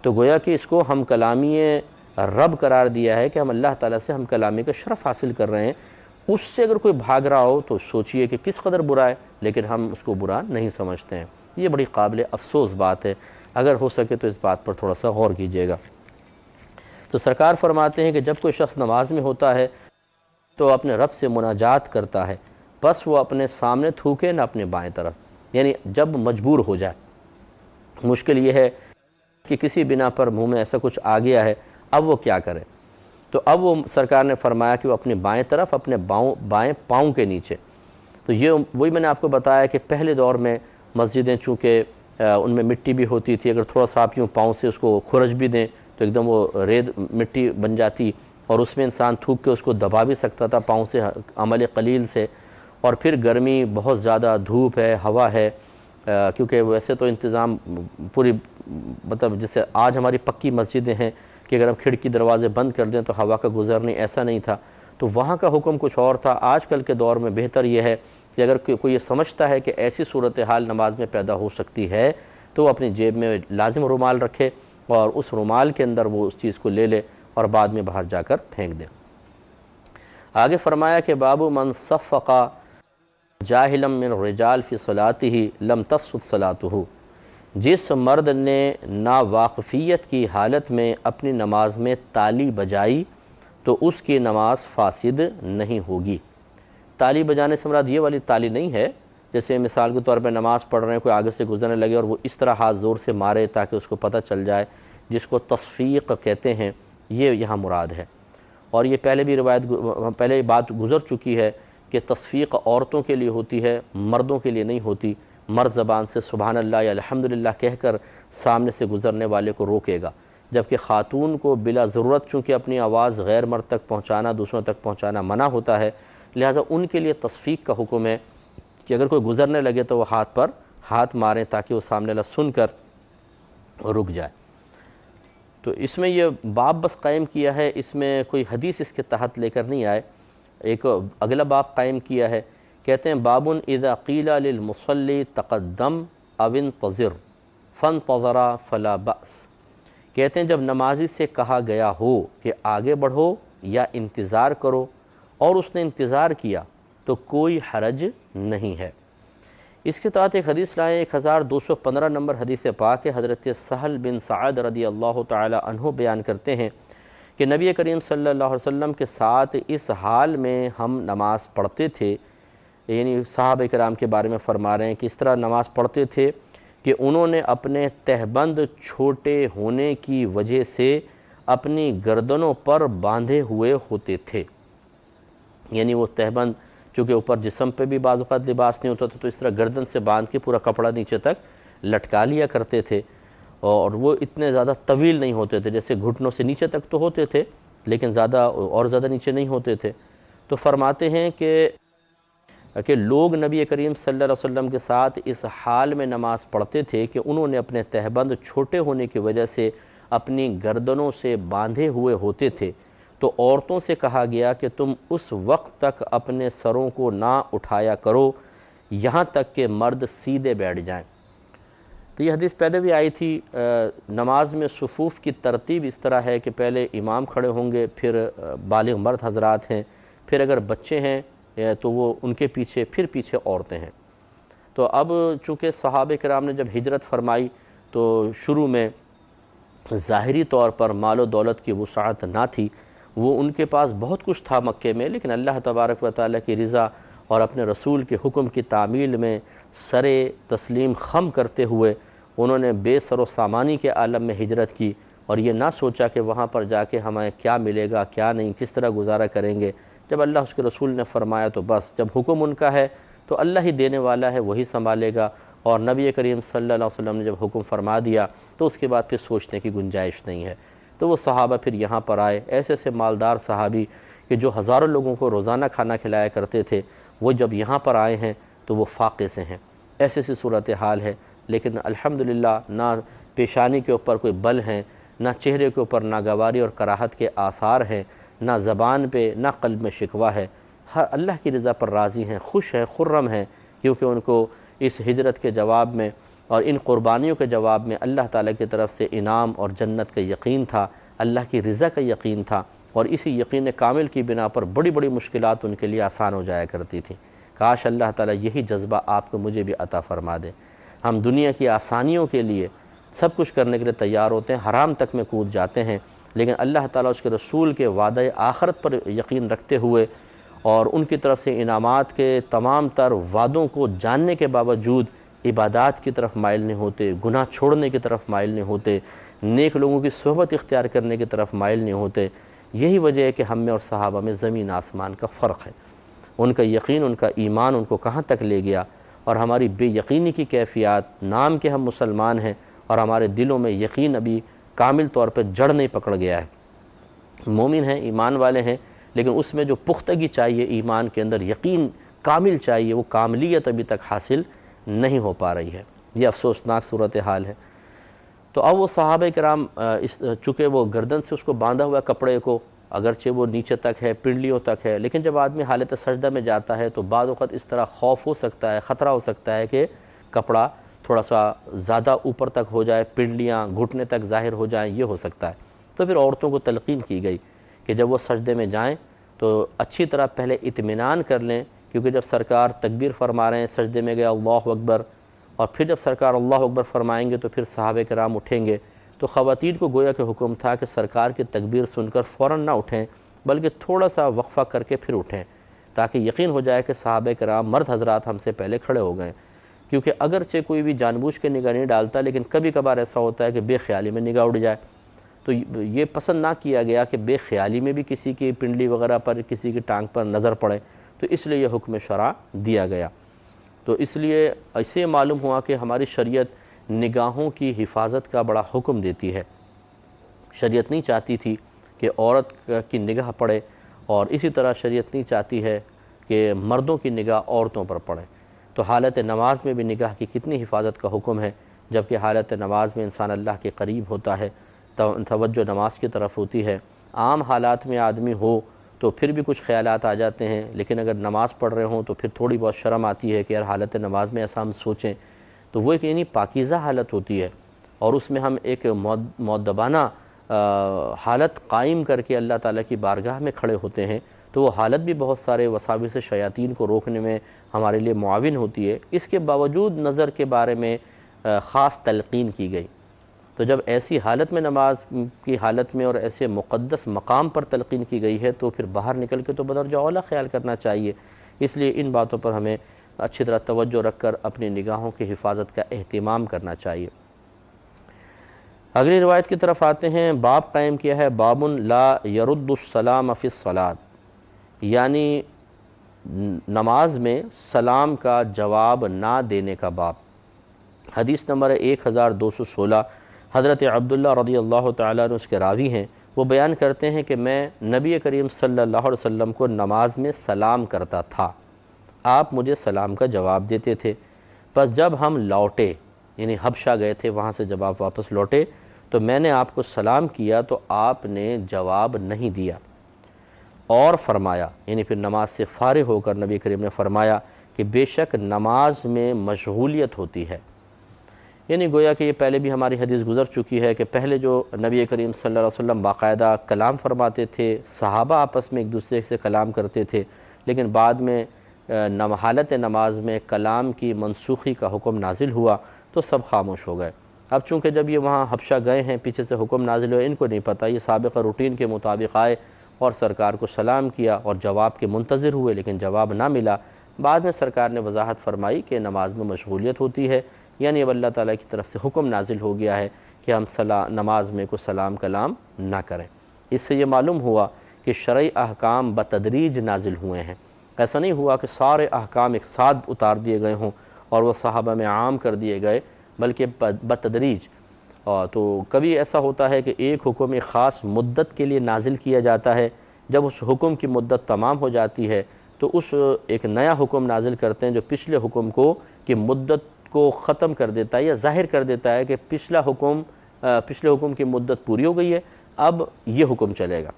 تو گویا کہ اس کو ہم کلامی رب قرار دیا ہے کہ ہم اللہ تعالیٰ سے ہم کلامی کا شرف حاصل کر رہے ہیں. اس سے اگر کوئی بھاگ رہا ہو تو سوچئے کہ کس قدر برا ہے، لیکن ہم اس کو برا نہیں سمجھتے ہیں. یہ بڑی قابل افسوس بات ہے. اگر ہو سکے تو اس بات پر تھوڑا سا غور کیجیے گا. تو سرکار فرماتے ہیں کہ جب کوئی شخص نماز میں ہوتا ہے تو اپنے رب سے مناجات کرتا ہے، بس وہ اپنے سامنے تھوکے نہ اپنے بائیں طرف. یعنی جب مجبور ہو جائے، مشکل یہ ہے کہ کسی بنا پر منہ میں ایسا کچھ آ گیا ہے، اب وہ کیا کرے؟ تو اب وہ سرکار نے فرمایا کہ وہ اپنی بائیں طرف اپنے بائیں پاؤں کے نیچے. تو یہ وہی میں نے آپ کو بتایا کہ پہلے دور میں مسجدیں چونکہ ان میں مٹی بھی ہوتی تھی، اگر تھوڑا سا آپ یوں پاؤں سے اس کو کھرچ بھی دیں تو ایک دم وہ ریت مٹی بن جاتی، اور اس میں انسان تھوک کے اس کو دبا بھی سکتا تھا پاؤں سے عمل قلیل سے. اور پھر گرمی بہت زیادہ، دھوپ ہے، ہوا ہے، کیونکہ ویسے تو انتظام پوری مطلب جیسے آج ہماری پکی مسجدیں ہیں کہ اگر ہم کھڑکی دروازے بند کر دیں تو ہوا کا گزر نہیں، ایسا نہیں تھا. تو وہاں کا حکم کچھ اور تھا. آج کل کے دور میں بہتر یہ ہے کہ اگر کوئی یہ سمجھتا ہے کہ ایسی صورتحال نماز میں پیدا ہو سکتی ہے تو وہ اپنی جیب میں لازم رومال رکھے اور اس رومال کے اندر وہ اس چیز کو لے لے اور بعد میں باہر جا کر پھینک دے. آگے فرمایا کہ باب من صفق جاہلا من الرجال فی صلاتہ لم تفسد صلاتہ. جس مرد نے ناواقفیت کی حالت میں اپنی نماز میں تالی بجائی تو اس کی نماز فاسد نہیں ہوگی. تالی بجانے سے مراد یہ والی تالی نہیں ہے جیسے مثال کے طور پہ نماز پڑھ رہے ہیں، کوئی آگے سے گزرنے لگے اور وہ اس طرح ہاتھ زور سے مارے تاکہ اس کو پتہ چل جائے، جس کو تصفیق کہتے ہیں، یہ یہاں مراد ہے. اور یہ پہلے بھی پہلے بات گزر چکی ہے کہ تصفیق عورتوں کے لیے ہوتی ہے، مردوں کے لیے نہیں ہوتی. مرد زبان سے سبحان اللہ یا الحمدللہ کہہ کر سامنے سے گزرنے والے کو روکے گا، جبکہ خاتون کو بلا ضرورت چونکہ اپنی آواز غیر مرد تک پہنچانا، دوسروں تک پہنچانا منع ہوتا ہے، لہٰذا ان کے لیے تصفیق کا حکم ہے کہ اگر کوئی گزرنے لگے تو وہ ہاتھ پر ہاتھ ماریں تاکہ وہ سامنے والا سن کر رک جائے. تو اس میں یہ باب بس قائم کیا ہے، اس میں کوئی حدیث اس کے تحت لے کر نہیں آئے. ایک اگلا باب قائم کیا ہے، کہتے ہیں باب اذا قیل للمصلی تقدم او انتظر فانتظر فلا بأس. کہتے ہیں جب نمازی سے کہا گیا ہو کہ آگے بڑھو یا انتظار کرو اور اس نے انتظار کیا تو کوئی حرج نہیں ہے. اس کے تحت ایک حدیث لائیں، 1215 نمبر حدیث پاک ہے. حضرت سہل بن سعد رضی اللہ تعالی عنہ بیان کرتے ہیں کہ نبی کریم صلی اللہ علیہ وسلم کے ساتھ اس حال میں ہم نماز پڑھتے تھے، یعنی صحابہ کرام کے بارے میں فرما رہے ہیں کہ اس طرح نماز پڑھتے تھے کہ انہوں نے اپنے تہبند چھوٹے ہونے کی وجہ سے اپنی گردنوں پر باندھے ہوئے ہوتے تھے. یعنی وہ تہبند چونکہ اوپر جسم پہ بھی بعض اوقات لباس نہیں ہوتا تھا تو اس طرح گردن سے باندھ کے پورا کپڑا نیچے تک لٹکا لیا کرتے تھے، اور وہ اتنے زیادہ طویل نہیں ہوتے تھے، جیسے گھٹنوں سے نیچے تک تو ہوتے تھے لیکن اور زیادہ نیچے نہیں ہوتے تھے. تو فرماتے ہیں کہ لوگ نبی کریم صلی اللہ علیہ وسلم کے ساتھ اس حال میں نماز پڑھتے تھے کہ انہوں نے اپنے تہبند چھوٹے ہونے کی وجہ سے اپنی گردنوں سے باندھے ہوئے ہوتے تھے. تو عورتوں سے کہا گیا کہ تم اس وقت تک اپنے سروں کو نہ اٹھایا کرو یہاں تک کہ مرد سیدھے بیٹھ جائیں. تو یہ حدیث پہلے بھی آئی تھی. نماز میں صفوف کی ترتیب اس طرح ہے کہ پہلے امام کھڑے ہوں گے، پھر بالغ مرد حضرات ہیں، پھر اگر بچے ہیں تو وہ ان کے پیچھے، پھر پیچھے عورتیں ہیں. تو اب چونکہ صحابہ کرام نے جب ہجرت فرمائی تو شروع میں ظاہری طور پر مال و دولت کی وسعت نہ تھی، وہ ان کے پاس بہت کچھ تھا مکے میں، لیکن اللہ تبارک و تعالیٰ کی رضا اور اپنے رسول کے حکم کی تعمیل میں سر تسلیم خم کرتے ہوئے انہوں نے بے سر و سامانی کے عالم میں ہجرت کی، اور یہ نہ سوچا کہ وہاں پر جا کے ہمیں کیا ملے گا کیا نہیں، کس طرح گزارا کریں گے. جب اللہ اس کے رسول نے فرمایا تو بس، جب حکم ان کا ہے تو اللہ ہی دینے والا ہے، وہی سنبھالے گا. اور نبی کریم صلی اللہ علیہ وسلم نے جب حکم فرما دیا تو اس کے بعد پھر سوچنے کی گنجائش نہیں ہے. تو وہ صحابہ پھر یہاں پر آئے، ایسے مالدار صحابی کہ جو ہزاروں لوگوں کو روزانہ کھانا کھلایا کرتے تھے، وہ جب یہاں پر آئے ہیں تو وہ فاقے سے ہیں. ایسی صورتحال ہے، لیکن الحمدللہ نہ پیشانی کے اوپر کوئی بل ہیں، نہ چہرے کے اوپر ناگواری اور کراہت کے آثار ہیں، نہ زبان پہ، نہ قلب میں شکوہ ہے. ہر اللہ کی رضا پر راضی ہیں، خوش ہیں، خرم ہیں، کیونکہ ان کو اس ہجرت کے جواب میں اور ان قربانیوں کے جواب میں اللہ تعالیٰ کی طرف سے انعام اور جنت کا یقین تھا، اللہ کی رضا کا یقین تھا، اور اسی یقین کامل کی بنا پر بڑی بڑی مشکلات ان کے لیے آسان ہو جایا کرتی تھیں۔ کاش اللہ تعالیٰ یہی جذبہ آپ کو مجھے بھی عطا فرما دے۔ ہم دنیا کی آسانیوں کے لیے سب کچھ کرنے کے لیے تیار ہوتے ہیں، حرام تک میں کود جاتے ہیں، لیکن اللہ تعالیٰ اس کے رسول کے وعدہ آخرت پر یقین رکھتے ہوئے اور ان کی طرف سے انعامات کے تمام تر وعدوں کو جاننے کے باوجود عبادات کی طرف مائل نہیں ہوتے، گناہ چھوڑنے کی طرف مائل نہیں ہوتے، نیک لوگوں کی صحبت اختیار کرنے کی طرف مائل نہیں ہوتے۔ یہی وجہ ہے کہ ہم میں اور صحابہ میں زمین آسمان کا فرق ہے۔ ان کا یقین، ان کا ایمان ان کو کہاں تک لے گیا، اور ہماری بے یقینی کی کیفیات، نام کے ہم مسلمان ہیں اور ہمارے دلوں میں یقین ابھی کامل طور پہ جڑ نہیں پکڑ گیا ہے۔ مومن ہیں، ایمان والے ہیں، لیکن اس میں جو پختگی چاہیے، ایمان کے اندر یقین کامل چاہیے، وہ کاملیت ابھی تک حاصل نہیں ہو پا رہی ہے۔ یہ افسوسناک صورتحال ہے۔ تو اب وہ صحابہ کرام چونکہ وہ گردن سے اس کو باندھا ہوا کپڑے کو، اگرچہ وہ نیچے تک ہے، پنڈلیوں تک ہے، لیکن جب آدمی حالت سجدہ میں جاتا ہے تو بعض اوقات اس طرح خوف ہو سکتا ہے، خطرہ ہو سکتا ہے کہ کپڑا تھوڑا سا زیادہ اوپر تک ہو جائے، پنڈلیاں گھٹنے تک ظاہر ہو جائیں، یہ ہو سکتا ہے۔ تو پھر عورتوں کو تلقین کی گئی کہ جب وہ سجدے میں جائیں تو اچھی طرح پہلے اطمینان کر لیں، کیونکہ جب سرکار تکبیر فرما رہے ہیں، سجدے میں گئے اللہ اکبر، اور پھر جب سرکار اللہ اکبر فرمائیں گے تو پھر صحابہ کرام اٹھیں گے، تو خواتین کو گویا کہ حکم تھا کہ سرکار کی تکبیر سن کر فوراً نہ اٹھیں، بلکہ تھوڑا سا وقفہ کر کے پھر اٹھیں، تاکہ یقین ہو جائے کہ صحابہ کرام مرد حضرات ہم سے پہلے کھڑے ہو گئے۔ کیونکہ اگرچہ کوئی بھی جان بوجھ کے نگاہ نہیں ڈالتا، لیکن کبھی کبھار ایسا ہوتا ہے کہ بے خیالی میں نگاہ اڑ جائے، تو یہ پسند نہ کیا گیا کہ بے خیالی میں بھی کسی کی پنڈلی وغیرہ پر، کسی کی ٹانگ پر نظر پڑے، تو اس لیے یہ حکم شرع دیا گیا۔ تو اس لیے ایسے معلوم ہوا کہ ہماری شریعت نگاہوں کی حفاظت کا بڑا حکم دیتی ہے۔ شریعت نہیں چاہتی تھی کہ عورت کی نگاہ پڑے، اور اسی طرح شریعت نہیں چاہتی ہے کہ مردوں کی نگاہ عورتوں پر پڑے۔ تو حالت نماز میں بھی نگاہ کی کتنی حفاظت کا حکم ہے، جبکہ حالت نماز میں انسان اللہ کے قریب ہوتا ہے، توجہ نماز کی طرف ہوتی ہے۔ عام حالات میں آدمی ہو تو پھر بھی کچھ خیالات آ جاتے ہیں، لیکن اگر نماز پڑھ رہے ہوں تو پھر تھوڑی بہت شرم آتی ہے کہ یار حالت نماز میں ایسا ہم سوچیں، تو وہ ایک یعنی پاکیزہ حالت ہوتی ہے، اور اس میں ہم ایک مؤدبانہ حالت قائم کر کے اللہ تعالیٰ کی بارگاہ میں کھڑے ہوتے ہیں، تو وہ حالت بھی بہت سارے وساوس شیاطین کو روکنے میں ہمارے لیے معاون ہوتی ہے۔ اس کے باوجود نظر کے بارے میں خاص تلقین کی گئی۔ تو جب ایسی حالت میں، نماز کی حالت میں اور ایسے مقدس مقام پر تلقین کی گئی ہے، تو پھر باہر نکل کے تو بدرجہ اولیٰ خیال کرنا چاہیے۔ اس لیے ان باتوں پر ہمیں اچھی طرح توجہ رکھ کر اپنی نگاہوں کی حفاظت کا اہتمام کرنا چاہیے۔ اگلی روایت کی طرف آتے ہیں۔ باب قائم کیا ہے باب لا يرد السلام فی الصلاۃ، یعنی نماز میں سلام کا جواب نہ دینے کا باب۔ حدیث نمبر 1216، حضرت عبداللہ رضی اللہ تعالیٰ عنہ اس کے راوی ہیں، وہ بیان کرتے ہیں کہ میں نبی کریم صلی اللہ علیہ وسلم کو نماز میں سلام کرتا تھا، آپ مجھے سلام کا جواب دیتے تھے، پس جب ہم لوٹے، یعنی حبشہ گئے تھے، وہاں سے جب آپ واپس لوٹے تو میں نے آپ کو سلام کیا تو آپ نے جواب نہیں دیا، اور فرمایا، یعنی پھر نماز سے فارغ ہو کر نبی کریم نے فرمایا کہ بے شک نماز میں مشغولیت ہوتی ہے۔ یعنی گویا کہ یہ پہلے بھی ہماری حدیث گزر چکی ہے کہ پہلے جو نبی کریم صلی اللہ علیہ وسلم باقاعدہ کلام فرماتے تھے، صحابہ آپس میں ایک دوسرے سے کلام کرتے تھے، لیکن بعد میں حالت نماز میں کلام کی منسوخی کا حکم نازل ہوا تو سب خاموش ہو گئے۔ اب چونکہ جب یہ وہاں حبشہ گئے ہیں، پیچھے سے حکم نازل ہوا، ان کو نہیں پتہ، یہ سابقہ روٹین کے مطابق آئے اور سرکار کو سلام کیا اور جواب کے منتظر ہوئے، لیکن جواب نہ ملا۔ بعد میں سرکار نے وضاحت فرمائی کہ نماز میں مشغولیت ہوتی ہے، یعنی اب اللہ تعالیٰ کی طرف سے حکم نازل ہو گیا ہے کہ ہم نماز میں کوئی سلام کلام نہ کریں۔ اس سے یہ معلوم ہوا کہ شرعی احکام بتدریج نازل ہوئے ہیں، ایسا نہیں ہوا کہ سارے احکام ایک ساتھ اتار دیے گئے ہوں اور وہ صحابہ میں عام کر دیے گئے، بلکہ بتدریج۔ تو کبھی ایسا ہوتا ہے کہ ایک حکم ایک خاص مدت کے لیے نازل کیا جاتا ہے، جب اس حکم کی مدت تمام ہو جاتی ہے تو اس ایک نیا حکم نازل کرتے ہیں جو پچھلے حکم کو کی مدت کو ختم کر دیتا ہے یا ظاہر کر دیتا ہے کہ پچھلے حکم کی مدت پوری ہو گئی ہے، اب یہ حکم چلے گا۔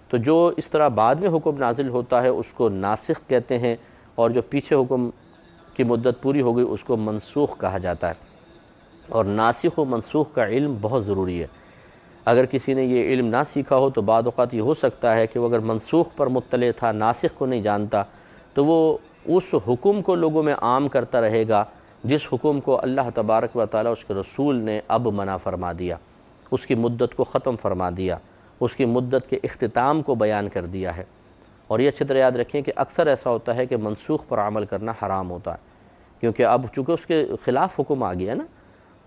تو جو اس طرح بعد میں حکم نازل ہوتا ہے اس کو ناسخ کہتے ہیں، اور جو پیچھے حکم کی مدت پوری ہو گئی اس کو منسوخ کہا جاتا ہے۔ اور ناسخ و منسوخ کا علم بہت ضروری ہے۔ اگر کسی نے یہ علم نہ سیکھا ہو تو بعض اوقات یہ ہو سکتا ہے کہ وہ اگر منسوخ پر مطلع تھا، ناسخ کو نہیں جانتا، تو وہ اس حکم کو لوگوں میں عام کرتا رہے گا جس حکم کو اللہ تبارک و تعالیٰ اس کے رسول نے اب منع فرما دیا، اس کی مدت کو ختم فرما دیا، اس کی مدت کے اختتام کو بیان کر دیا ہے۔ اور یہ اچھی طرح یاد رکھیں کہ اکثر ایسا ہوتا ہے کہ منسوخ پر عمل کرنا حرام ہوتا ہے، کیونکہ اب چونکہ اس کے خلاف حکم آ گیا نا،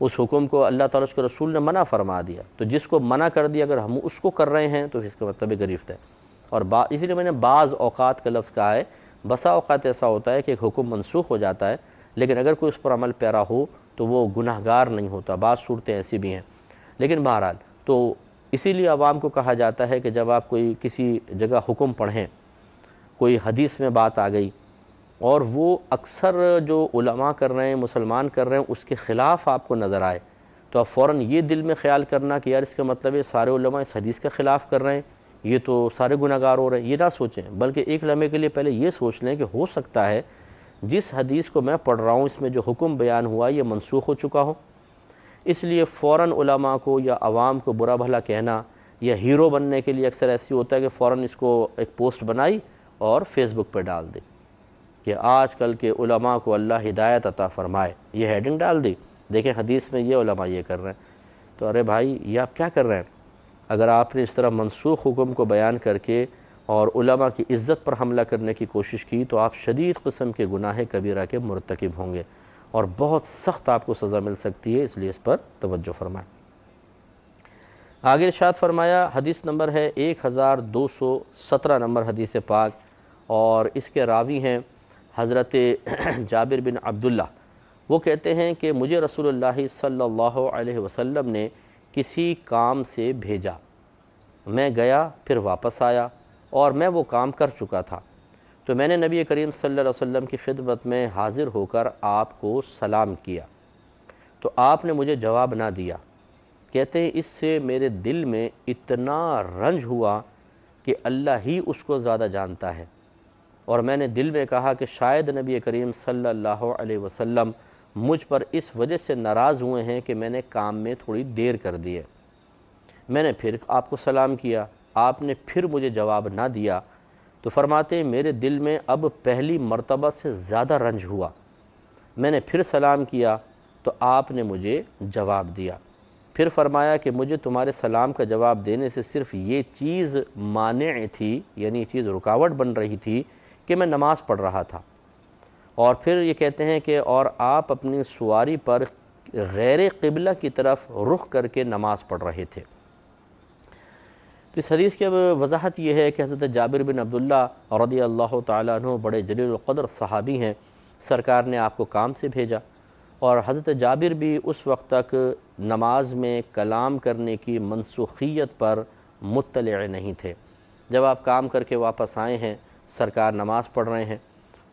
اس حکم کو اللہ تعالیٰ اس کے رسول نے منع فرما دیا، تو جس کو منع کر دیا اگر ہم اس کو کر رہے ہیں تو اس کا مطلب گرفت ہے۔ اور اسی لیے میں نے بعض اوقات کا لفظ کہا ہے، بسا اوقات ایسا ہوتا ہے کہ ایک حکم منسوخ ہو جاتا ہے لیکن اگر کوئی اس پر عمل پیرا ہو تو وہ گناہگار نہیں ہوتا، بعض صورتیں ایسی بھی ہیں۔ لیکن بہرحال تو اسی لیے عوام کو کہا جاتا ہے کہ جب آپ کوئی کسی جگہ حکم پڑھیں، کوئی حدیث میں بات آ گئی اور وہ اکثر جو علماء کر رہے ہیں، مسلمان کر رہے ہیں، اس کے خلاف آپ کو نظر آئے تو آپ فوراً یہ دل میں خیال کرنا کہ یار اس کا مطلب ہے سارے علماء اس حدیث کے خلاف کر رہے ہیں، یہ تو سارے گناہگار ہو رہے ہیں، یہ نہ سوچیں، بلکہ ایک لمحے کے لیے پہلے یہ سوچ لیں کہ ہو سکتا ہے جس حدیث کو میں پڑھ رہا ہوں اس میں جو حکم بیان ہوا یہ منسوخ ہو چکا ہو۔ اس لیے فوراً علماء کو یا عوام کو برا بھلا کہنا یا ہیرو بننے کے لیے اکثر ایسی ہوتا ہے کہ فوراً اس کو ایک پوسٹ بنائی اور فیس بک پہ ڈال دی کہ آج کل کے علماء کو اللہ ہدایت عطا فرمائے، یہ ہیڈنگ ڈال دی، دیکھیں حدیث میں یہ علماء یہ کر رہے ہیں۔ تو ارے بھائی یہ آپ کیا کر رہے ہیں؟ اگر آپ نے اس طرح منسوخ حکم کو بیان کر کے اور علماء کی عزت پر حملہ کرنے کی کوشش کی تو آپ شدید قسم کے گناہ کبیرہ کے مرتکب ہوں گے اور بہت سخت آپ کو سزا مل سکتی ہے، اس لیے اس پر توجہ فرمائیں۔ آگے ارشاد فرمایا، حدیث نمبر ہے 1217 نمبر حدیث پاک، اور اس کے راوی ہیں حضرت جابر بن عبداللہ۔ وہ کہتے ہیں کہ مجھے رسول اللہ صلی اللہ علیہ وسلم نے کسی کام سے بھیجا، میں گیا پھر واپس آیا اور میں وہ کام کر چکا تھا، تو میں نے نبی کریم صلی اللہ علیہ وسلم کی خدمت میں حاضر ہو کر آپ کو سلام کیا تو آپ نے مجھے جواب نہ دیا۔ کہتے ہیں اس سے میرے دل میں اتنا رنج ہوا کہ اللہ ہی اس کو زیادہ جانتا ہے، اور میں نے دل میں کہا کہ شاید نبی کریم صلی اللہ علیہ وسلم مجھ پر اس وجہ سے ناراض ہوئے ہیں کہ میں نے کام میں تھوڑی دیر کر دی ہے۔ میں نے پھر آپ کو سلام کیا، آپ نے پھر مجھے جواب نہ دیا، تو فرماتے ہیں میرے دل میں اب پہلی مرتبہ سے زیادہ رنج ہوا۔ میں نے پھر سلام کیا تو آپ نے مجھے جواب دیا۔ پھر فرمایا کہ مجھے تمہارے سلام کا جواب دینے سے صرف یہ چیز مانع تھی، یعنی یہ چیز رکاوٹ بن رہی تھی کہ میں نماز پڑھ رہا تھا۔ اور پھر یہ کہتے ہیں کہ اور آپ اپنی سواری پر غیر قبلہ کی طرف رخ کر کے نماز پڑھ رہے تھے۔ اس حدیث کی اب وضاحت یہ ہے کہ حضرت جابر بن عبداللہ رضی اللہ تعالیٰ عنہ بڑے جلیل القدر صحابی ہیں، سرکار نے آپ کو کام سے بھیجا، اور حضرت جابر بھی اس وقت تک نماز میں کلام کرنے کی منسوخیت پر مطلع نہیں تھے۔ جب آپ کام کر کے واپس آئے ہیں، سرکار نماز پڑھ رہے ہیں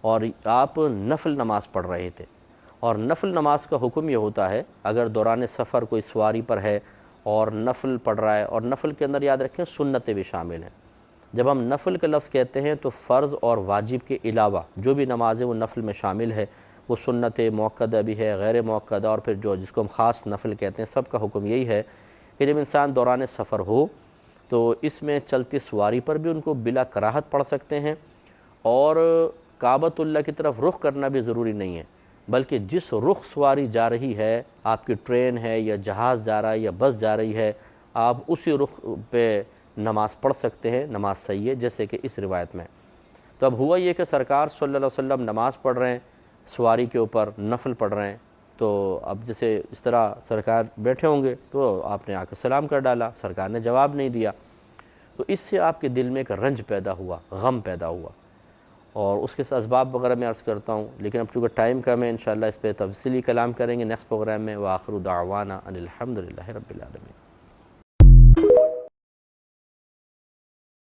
اور آپ نفل نماز پڑھ رہے تھے، اور نفل نماز کا حکم یہ ہوتا ہے اگر دوران سفر کوئی سواری پر ہے اور نفل پڑھ رہا ہے، اور نفل کے اندر یاد رکھیں سنتیں بھی شامل ہیں۔ جب ہم نفل کا لفظ کہتے ہیں تو فرض اور واجب کے علاوہ جو بھی نمازیں وہ نفل میں شامل ہے، وہ سنت موقدہ بھی ہے، غیر موقدہ، اور پھر جس کو ہم خاص نفل کہتے ہیں، سب کا حکم یہی ہے کہ جب انسان دوران سفر ہو تو اس میں چلتی سواری پر بھی ان کو بلا کراہت پڑھ سکتے ہیں، اور کعبۃ اللہ کی طرف رخ کرنا بھی ضروری نہیں ہے، بلکہ جس رخ سواری جا رہی ہے، آپ کی ٹرین ہے یا جہاز جا رہا ہے یا بس جا رہی ہے، آپ اسی رخ پہ نماز پڑھ سکتے ہیں، نماز صحیح ہے، جیسے کہ اس روایت میں۔ تو اب ہوا یہ کہ سرکار صلی اللہ علیہ وسلم نماز پڑھ رہے ہیں، سواری کے اوپر نفل پڑھ رہے ہیں، تو اب جیسے اس طرح سرکار بیٹھے ہوں گے تو آپ نے آ کے سلام کر ڈالا، سرکار نے جواب نہیں دیا، تو اس سے آپ کے دل میں ایک رنج پیدا ہوا، غم پیدا ہوا، اور اس کے اسباب وغیرہ میں عرض کرتا ہوں، لیکن اب چونکہ ٹائم کم ہے، انشاءاللہ اس پہ تفصیلی کلام کریں گے نیکسٹ پروگرام میں۔ وآخر دعوانا ان الحمدللہ رب العالمین۔